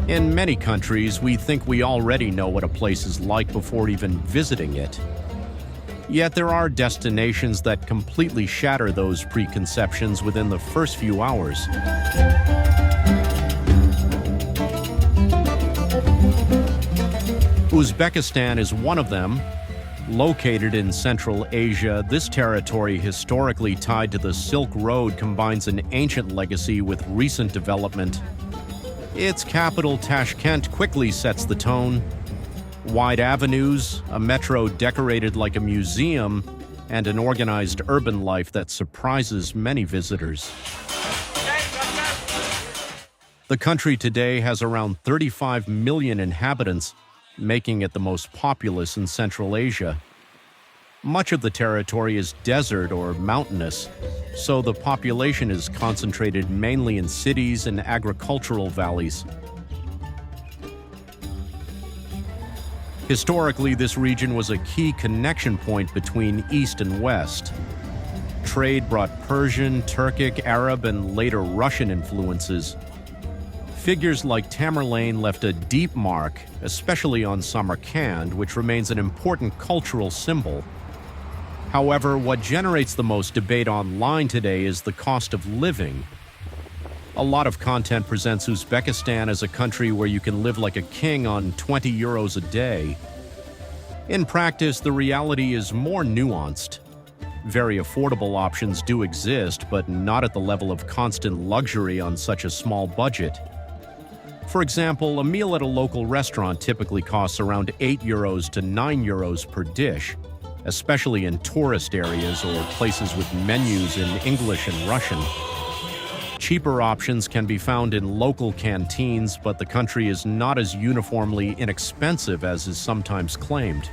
In many countries, we think we already know what a place is like before even visiting it. Yet there are destinations that completely shatter those preconceptions within the first few hours. Uzbekistan is one of them. Located in Central Asia, this territory, historically tied to the Silk Road, combines an ancient legacy with recent development. Its capital, Tashkent, quickly sets the tone. Wide avenues, a metro decorated like a museum, and an organized urban life that surprises many visitors. The country today has around 35 million inhabitants, making it the most populous in Central Asia. Much of the territory is desert or mountainous, so the population is concentrated mainly in cities and agricultural valleys. Historically, this region was a key connection point between East and West. Trade brought Persian, Turkic, Arab, and later Russian influences. Figures like Tamerlane left a deep mark, especially on Samarkand, which remains an important cultural symbol. However, what generates the most debate online today is the cost of living. A lot of content presents Uzbekistan as a country where you can live like a king on 20 euros a day. In practice, the reality is more nuanced. Very affordable options do exist, but not at the level of constant luxury on such a small budget. For example, a meal at a local restaurant typically costs around 8 euros to 9 euros per dish, especially in tourist areas or places with menus in English and Russian. Cheaper options can be found in local canteens, but the country is not as uniformly inexpensive as is sometimes claimed.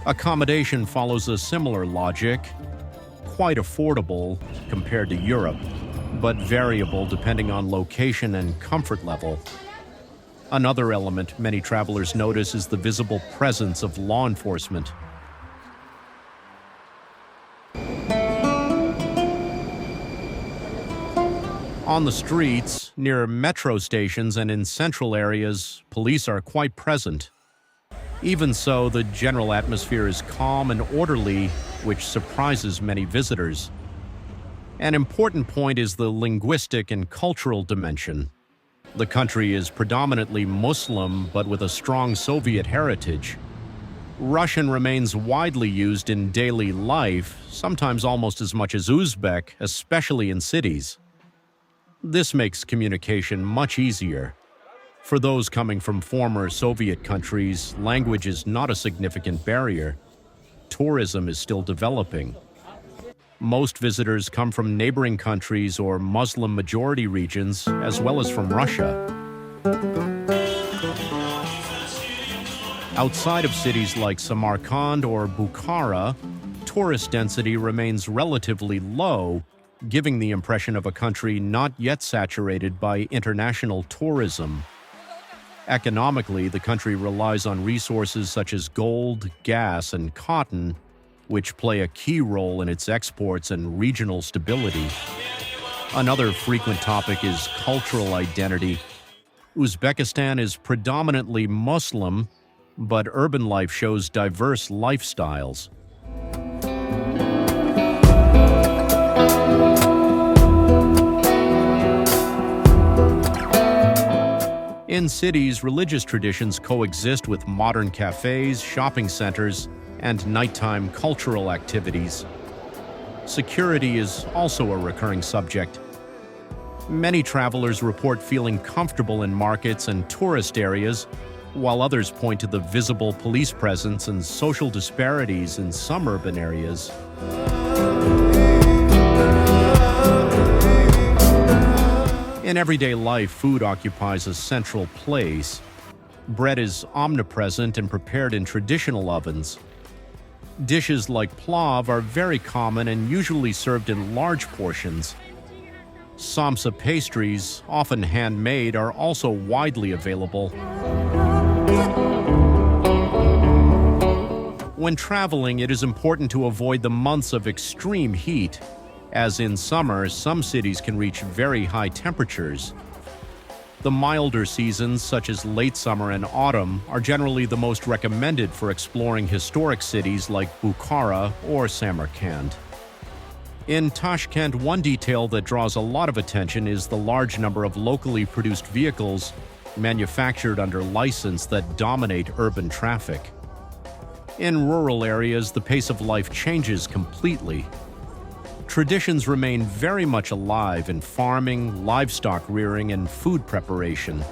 Accommodation follows a similar logic, quite affordable compared to Europe, but variable depending on location and comfort level. Another element many travelers notice is the visible presence of law enforcement. On the streets, near metro stations, and in central areas, police are quite present. Even so, the general atmosphere is calm and orderly, which surprises many visitors. An important point is the linguistic and cultural dimension. The country is predominantly Muslim, but with a strong Soviet heritage. Russian remains widely used in daily life, sometimes almost as much as Uzbek, especially in cities. This makes communication much easier. For those coming from former Soviet countries, language is not a significant barrier. Tourism is still developing. Most visitors come from neighboring countries or Muslim-majority regions, as well as from Russia. Outside of cities like Samarkand or Bukhara, tourist density remains relatively low, giving the impression of a country not yet saturated by international tourism. Economically, the country relies on resources such as gold, gas, and cotton, which play a key role in its exports and regional stability. Another frequent topic is cultural identity. Uzbekistan is predominantly Muslim, but urban life shows diverse lifestyles. In cities, religious traditions coexist with modern cafes, shopping centers, and nighttime cultural activities. Security is also a recurring subject. Many travelers report feeling comfortable in markets and tourist areas, while others point to the visible police presence and social disparities in some urban areas. In everyday life, food occupies a central place. Bread is omnipresent and prepared in traditional ovens. Dishes like plav are very common and usually served in large portions. Samsa pastries, often handmade, are also widely available. When traveling, it is important to avoid the months of extreme heat, as in summer, some cities can reach very high temperatures. The milder seasons, such as late summer and autumn, are generally the most recommended for exploring historic cities like Bukhara or Samarkand. In Tashkent, one detail that draws a lot of attention is the large number of locally produced vehicles manufactured under license that dominate urban traffic. In rural areas, the pace of life changes completely. Traditions remain very much alive in farming, livestock rearing, and food preparation.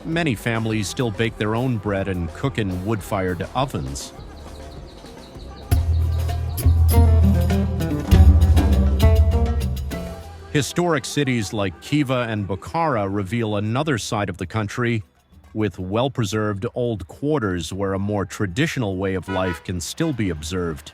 Many families still bake their own bread and cook in wood-fired ovens. Historic cities like Khiva and Bukhara reveal another side of the country, with well-preserved old quarters where a more traditional way of life can still be observed.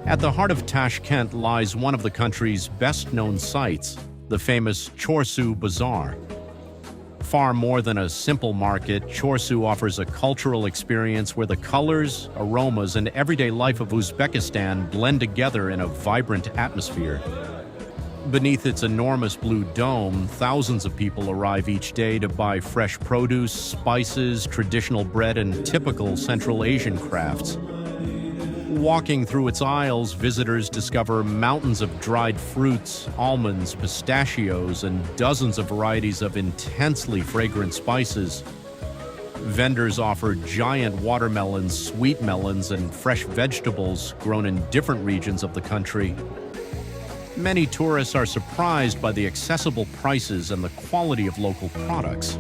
At the heart of Tashkent lies one of the country's best-known sites, the famous Chorsu Bazaar. Far more than a simple market, Chorsu offers a cultural experience where the colors, aromas, and everyday life of Uzbekistan blend together in a vibrant atmosphere. Beneath its enormous blue dome, thousands of people arrive each day to buy fresh produce, spices, traditional bread, and typical Central Asian crafts. Walking through its aisles, visitors discover mountains of dried fruits, almonds, pistachios, and dozens of varieties of intensely fragrant spices. Vendors offer giant watermelons, sweet melons, and fresh vegetables grown in different regions of the country. Many tourists are surprised by the accessible prices and the quality of local products.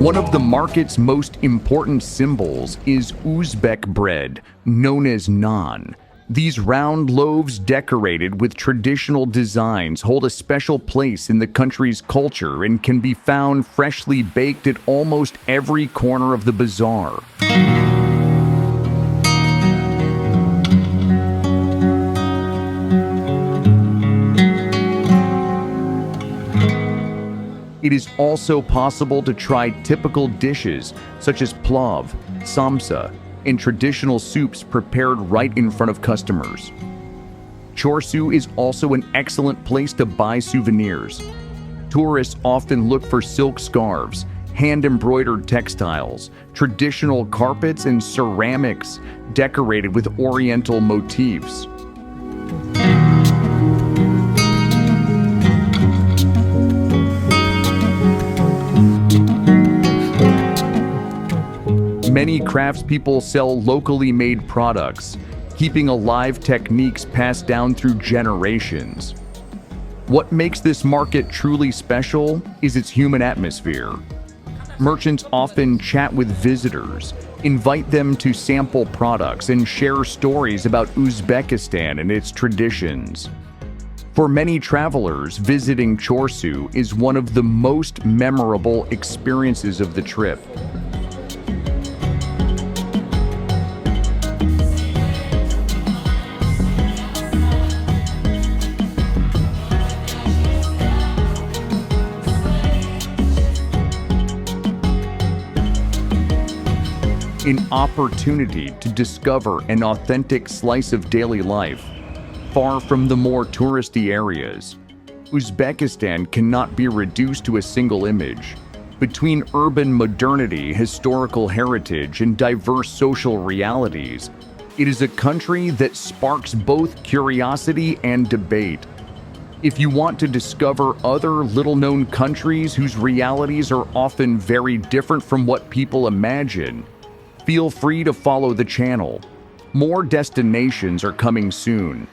One of the market's most important symbols is Uzbek bread, known as naan. These round loaves decorated with traditional designs hold a special place in the country's culture and can be found freshly baked at almost every corner of the bazaar. It is also possible to try typical dishes such as plav, samsa, and traditional soups prepared right in front of customers. Chorsu is also an excellent place to buy souvenirs. Tourists often look for silk scarves, hand-embroidered textiles, traditional carpets, and ceramics decorated with oriental motifs. Many craftspeople sell locally made products, keeping alive techniques passed down through generations. What makes this market truly special is its human atmosphere. Merchants often chat with visitors, invite them to sample products, and share stories about Uzbekistan and its traditions. For many travelers, visiting Chorsu is one of the most memorable experiences of the trip. An opportunity to discover an authentic slice of daily life, far from the more touristy areas. Uzbekistan cannot be reduced to a single image. Between urban modernity, historical heritage, and diverse social realities, it is a country that sparks both curiosity and debate. If you want to discover other little-known countries whose realities are often very different from what people imagine, feel free to follow the channel. More destinations are coming soon.